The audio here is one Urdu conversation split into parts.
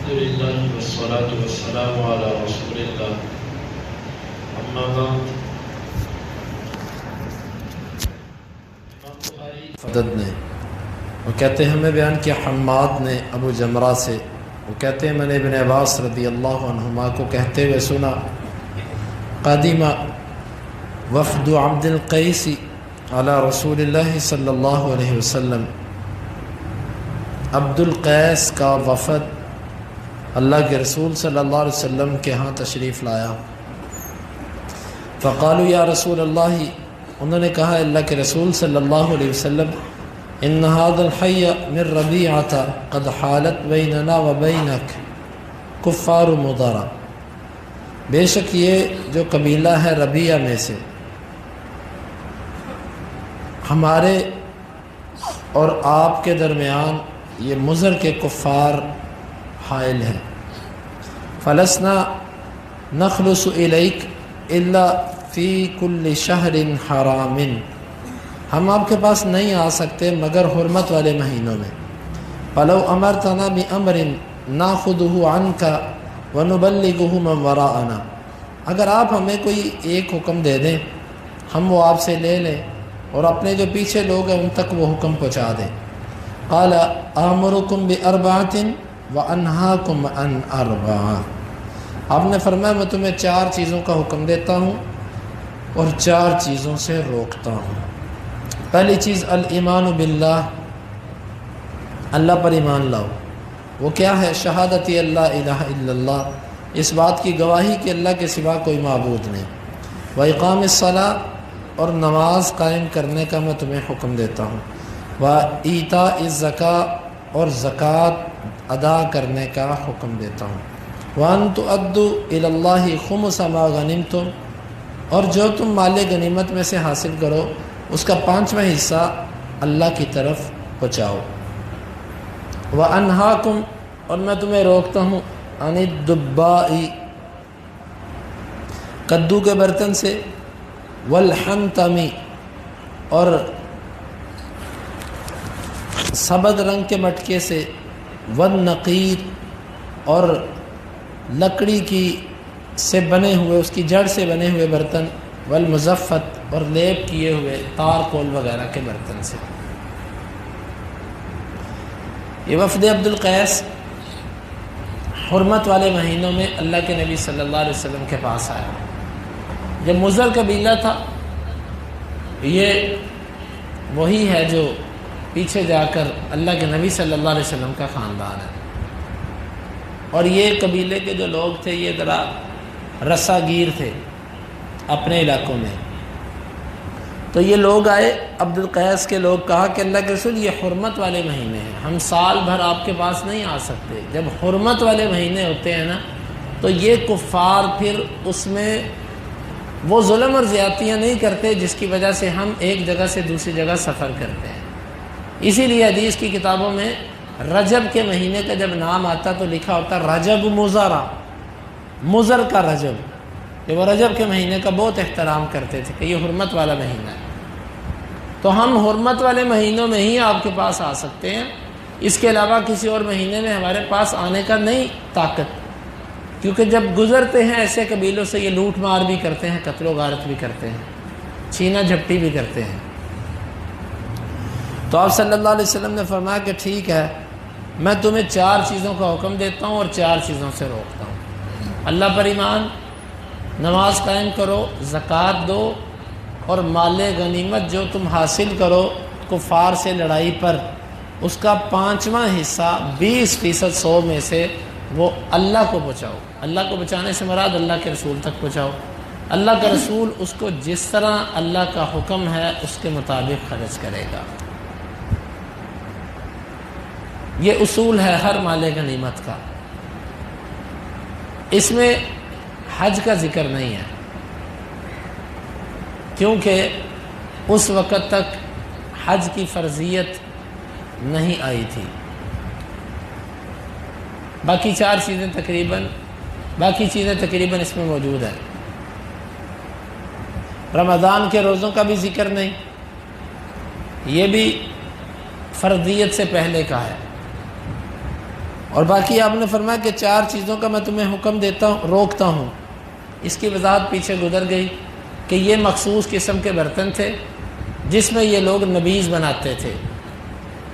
الحمدللہ والصلاة والسلام علی رسول اللہ اما بعد۔ فدد نے وہ کہتے ہیں ہمیں بیان کیا حماد نے ابو جمرہ سے، وہ کہتے ہیں میں نے ابن عباس رضی اللہ عنہما کو کہتے ہوئے سنا قدیم وفد عبد القیس علی رسول اللہ صلی اللہ علیہ وسلم، عبد القیس کا وفد اللہ کے رسول صلی اللہ علیہ وسلم کے ہاں تشریف لایا۔ فقالوا یا رسول اللہ، انہوں نے کہا اللہ کے رسول صلی اللہ علیہ وسلم، ان هذا الحي من ربیعۃ قد حالت بیننا وبینک کفار مضر، بے شک یہ جو قبیلہ ہے ربیعہ میں سے ہمارے اور آپ کے درمیان یہ مضر کے کفار حائل ہیں۔ فلسنا نخلص الیک الا فی کل شہر حرام، ہم آپ کے پاس نہیں آ سکتے مگر حرمت والے مہینوں میں۔ فلو امرتنا بامر ناخذہ عنک ونبلغہ من وراءنا، اگر آپ ہمیں کوئی ایک حکم دے دیں ہم وہ آپ سے لے لیں اور اپنے جو پیچھے لوگ ہیں ان تک وہ حکم پہنچا دیں۔ قال آمرکم باربعۃ وانہاکم عن اربع، آپ نے فرمایا میں تمہیں 4 چیزوں کا حکم دیتا ہوں اور 4 چیزوں سے روکتا ہوں۔ پہلی چیز الایمان باللہ، اللہ پر ایمان لاؤ۔ وہ کیا ہے؟ شہادتی اللہ الہ الا اللہ، اس بات کی گواہی کہ اللہ کے سوا کوئی معبود نہیں۔ واقام الصلاۃ، اور نماز قائم کرنے کا میں تمہیں حکم دیتا ہوں۔ وایتاء الزکاۃ، اور زکوٰۃ ادا کرنے کا حکم دیتا ہوں۔ وان تؤدوا الی اللہ خمس ما غنمتم، اور جو تم مال غنیمت میں سے حاصل کرو اس کا 5واں حصہ اللہ کی طرف پہنچاؤ۔ وانہاکم، اور میں تمہیں روکتا ہوں عن الدباء، کدو کے برتن سے، والحنتم، اور سبز رنگ کے مٹکے سے، والنقیر، اور لکڑی کی سے بنے ہوئے، اس کی جڑ سے بنے ہوئے برتن، والمزفت، اور لیپ کیے ہوئے تار کول وغیرہ کے برتن سے۔ یہ وفد عبد القیس حرمت والے مہینوں میں اللہ کے نبی صلی اللہ علیہ وسلم کے پاس آیا۔ جب مضر قبیلہ تھا، یہ وہی ہے جو پیچھے جا کر اللہ کے نبی صلی اللہ علیہ وسلم کا خاندان ہے، اور یہ قبیلے کے جو لوگ تھے یہ ذرا رسا گیر تھے اپنے علاقوں میں۔ تو یہ لوگ آئے، عبد القیس کے لوگ، کہا کہ اللہ کے رسول یہ حرمت والے مہینے ہیں، ہم سال بھر آپ کے پاس نہیں آ سکتے۔ جب حرمت والے مہینے ہوتے ہیں نا تو یہ کفار پھر اس میں وہ ظلم اور زیادتیاں نہیں کرتے جس کی وجہ سے ہم ایک جگہ سے دوسری جگہ سفر کرتے ہیں۔ اسی لیے حدیث کی کتابوں میں رجب کے مہینے کا جب نام آتا تو لکھا ہوتا رجب مضرہ، مضر کا رجب، کہ وہ رجب کے مہینے کا بہت احترام کرتے تھے کہ یہ حرمت والا مہینہ ہے۔ تو ہم حرمت والے مہینوں میں ہی آپ کے پاس آ سکتے ہیں، اس کے علاوہ کسی اور مہینے میں ہمارے پاس آنے کا نہیں طاقت، کیونکہ جب گزرتے ہیں ایسے قبیلوں سے یہ لوٹ مار بھی کرتے ہیں، قتل و غارت بھی کرتے ہیں، چھینا جھپٹی بھی کرتے ہیں۔ تو آپ صلی اللہ علیہ وسلم نے فرمایا کہ ٹھیک ہے، میں تمہیں 4 چیزوں کا حکم دیتا ہوں اور 4 چیزوں سے روکتا ہوں۔ اللہ پر ایمان، نماز قائم کرو، زکوٰۃ دو، اور مال غنیمت جو تم حاصل کرو کفار سے لڑائی پر اس کا 5واں حصہ 20% 100 میں سے وہ اللہ کو بچاؤ۔ اللہ کو بچانے سے مراد اللہ کے رسول تک پہنچاؤ۔ اللہ کا رسول اس کو جس طرح اللہ کا حکم ہے اس کے مطابق خرچ کرے گا۔ یہ اصول ہے ہر مال غنیمت کا۔ اس میں حج کا ذکر نہیں ہے، کیونکہ اس وقت تک حج کی فرضیت نہیں آئی تھی۔ باقی چیزیں تقریباً اس میں موجود ہیں۔ رمضان کے روزوں کا بھی ذکر نہیں، یہ بھی فرضیت سے پہلے کا ہے، اور باقی آپ نے فرمایا کہ 4 چیزوں کا میں تمہیں حکم دیتا ہوں، روکتا ہوں۔ اس کی وضاحت پیچھے گزر گئی کہ یہ مخصوص قسم کے برتن تھے جس میں یہ لوگ نبیذ بناتے تھے،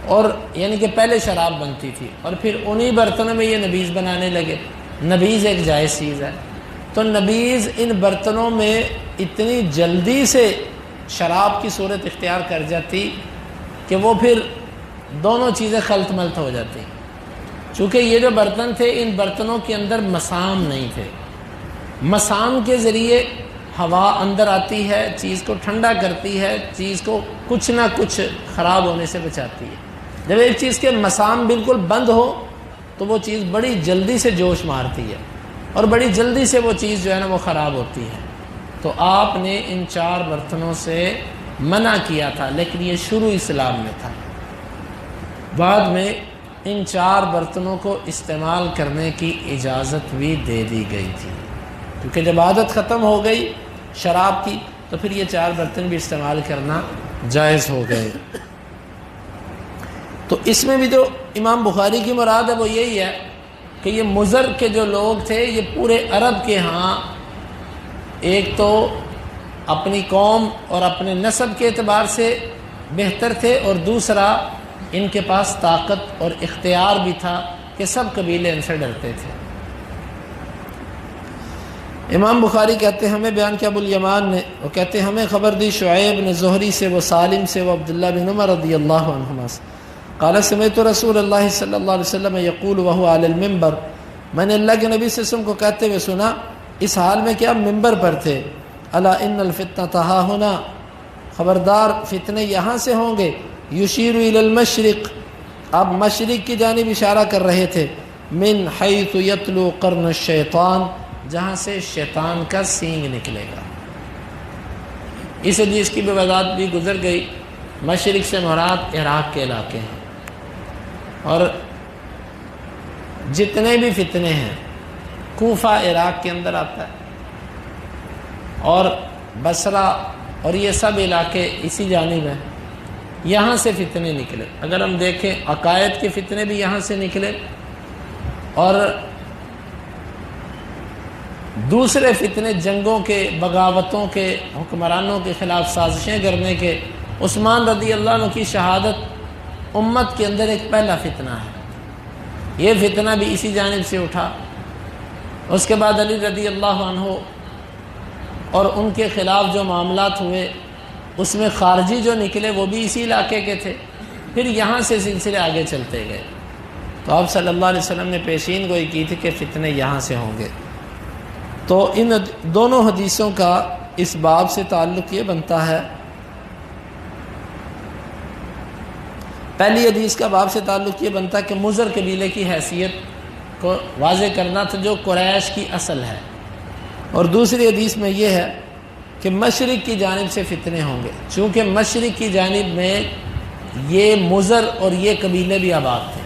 اور یعنی کہ پہلے شراب بنتی تھی اور پھر انہی برتنوں میں یہ نبیذ بنانے لگے۔ نبیذ ایک جائز چیز ہے، تو نبیذ ان برتنوں میں اتنی جلدی سے شراب کی صورت اختیار کر جاتی کہ وہ پھر دونوں چیزیں خلط ملط ہو جاتی۔ چونکہ یہ جو برتن تھے ان برتنوں کے اندر مسام نہیں تھے، مسام کے ذریعے ہوا اندر آتی ہے، چیز کو ٹھنڈا کرتی ہے، چیز کو کچھ نہ کچھ خراب ہونے سے بچاتی ہے۔ جب ایک چیز کے مسام بالکل بند ہو تو وہ چیز بڑی جلدی سے جوش مارتی ہے اور بڑی جلدی سے وہ چیز جو ہے نا وہ خراب ہوتی ہے۔ تو آپ نے ان 4 برتنوں سے منع کیا تھا، لیکن یہ شروع اسلام میں تھا۔ بعد میں ان 4 برتنوں کو استعمال کرنے کی اجازت بھی دے دی گئی تھی، کیونکہ جب عادت ختم ہو گئی شراب کی تو پھر یہ 4 برتن بھی استعمال کرنا جائز ہو گئے۔ تو اس میں بھی جو امام بخاری کی مراد ہے وہ یہی ہے کہ یہ مضر کے جو لوگ تھے یہ پورے عرب کے ہاں ایک تو اپنی قوم اور اپنے نسب کے اعتبار سے بہتر تھے، اور دوسرا ان کے پاس طاقت اور اختیار بھی تھا کہ سب قبیلے ان سے ڈرتے تھے۔ امام بخاری کہتے ہیں ہمیں بیان کیا ابو الیمان نے، وہ کہتے ہیں ہمیں خبر دی شعیب نے زہری سے، وہ سالم سے، وہ عبداللہ بن عمر رضی اللہ عنہما سے، قال سمعت رسول اللہ صلی اللہ علیہ وسلم یقول وهو علی المنبر، میں نے اللہ کے نبی صلی اللہ علیہ وسلم کو کہتے ہوئے سنا، اس حال میں کیا ممبر پر تھے، الا ان الفتنۃ ها هنا، خبردار فتنے یہاں سے ہوں گے، یشیر الی المشرق، اب مشرق کی جانب اشارہ کر رہے تھے، من حیث یطلو قرن الشیطان، جہاں سے شیطان کا سینگ نکلے گا۔ اس حدیث کی بھی وضاحت بھی گزر گئی۔ مشرق سے مراد عراق کے علاقے ہیں، اور جتنے بھی فتنے ہیں کوفہ عراق کے اندر آتا ہے، اور بصرہ اور یہ سب علاقے اسی جانب ہیں، یہاں سے فتنے نکلے۔ اگر ہم دیکھیں عقائد کے فتنے بھی یہاں سے نکلے، اور دوسرے فتنے جنگوں کے، بغاوتوں کے، حکمرانوں کے خلاف سازشیں کرنے کے۔ عثمان رضی اللہ عنہ کی شہادت امت کے اندر ایک پہلا فتنہ ہے، یہ فتنہ بھی اسی جانب سے اٹھا۔ اس کے بعد علی رضی اللہ عنہ اور ان کے خلاف جو معاملات ہوئے اس میں خارجی جو نکلے وہ بھی اسی علاقے کے تھے، پھر یہاں سے سلسلے آگے چلتے گئے۔ تو آپ صلی اللہ علیہ وسلم نے پیشین گوئی کی تھی کہ فتنے یہاں سے ہوں گے۔ تو ان دونوں حدیثوں کا اس باب سے تعلق یہ بنتا ہے، پہلی حدیث کا باب سے تعلق یہ بنتا ہے کہ مضر قبیلے کی حیثیت کو واضح کرنا تھا جو قریش کی اصل ہے، اور دوسری حدیث میں یہ ہے کہ مشرق کی جانب سے فتنے ہوں گے، چونکہ مشرق کی جانب میں یہ مضر اور یہ قبیلے بھی آباد تھے،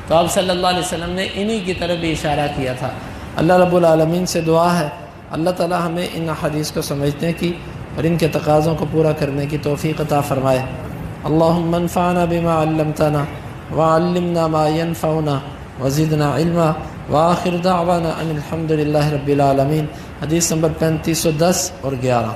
تو آپ صلی اللہ علیہ وسلم نے انہی کی طرف بھی اشارہ کیا تھا۔ اللہ رب العالمین سے دعا ہے اللہ تعالی ہمیں ان حدیث کو سمجھنے کی اور ان کے تقاضوں کو پورا کرنے کی توفیق عطا فرمائے۔ اللہم انفعنا بما علمتنا وعلمنا ما ينفعنا وزدنا علما وآخر دعوانا ان الحمد للہ رب العالمین۔ حدیث نمبر 3510 اور 11۔